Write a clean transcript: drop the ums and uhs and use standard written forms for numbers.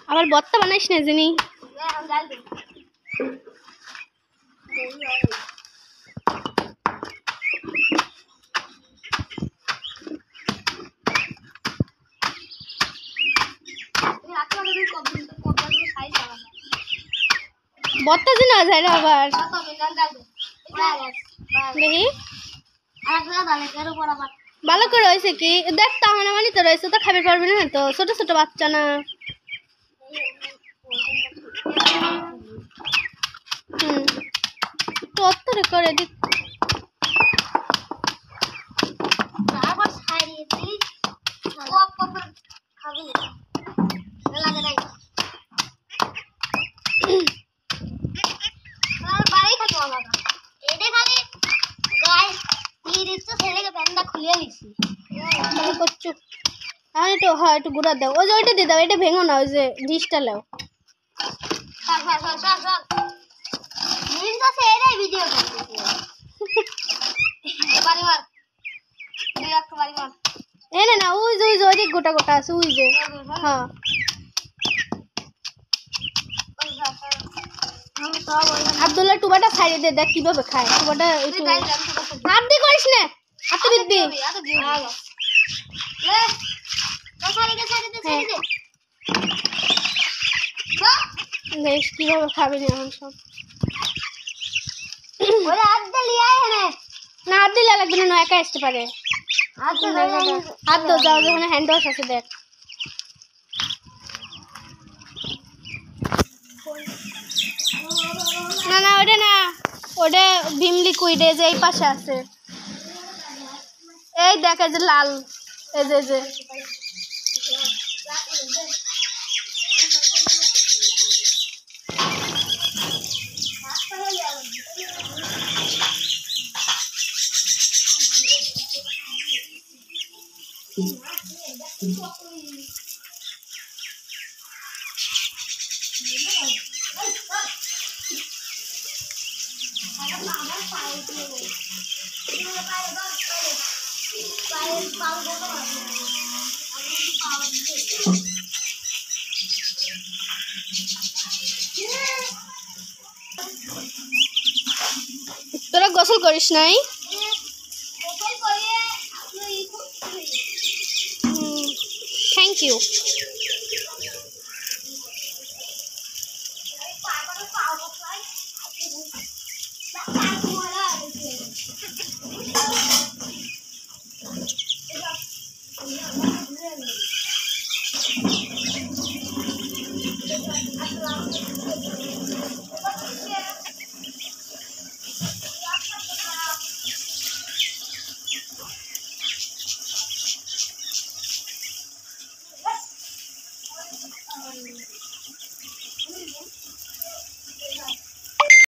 আবার বত্তা বানাইস না জানি বত্তা যে না যায় আবার দেখি ভালো করে রয়েছে কি দেখ তাহলে মানে তো রয়েছে তো খাবে পারবে না তো ছোট ছোট বাচ্চা না কত করে দিক একটু হ্যাঁ একটু গুঁড়া দাও ওই যে ওইটা দিয়ে দাও এটা ভেঙো না ওই যে ডিশটা লাও এনে না ওই যে ওই যে গোটা গোটা আছে ওই যে হ্যাঁ আব্দুল্লাহ টুবাটা ছাড়িয়ে দে দেখ কিভাবে খায় টুবাটা একটু হাত দিয়ে করিস না হাতে দিবি দেখ কিভাবে খাবি না এখন সব না হাত দিলে লাগবে না একা আসতে পারে হাত দো যাও যেখানে হ্যান্ড ওয়াশ আছে দেখ না না ওটা না ওটা ভিম লিকুইড এই যে এই পাশে আছে এই দেখ এই যে লাল এই যে তোরা গোসল করিস নাই থ্যাংক ইউ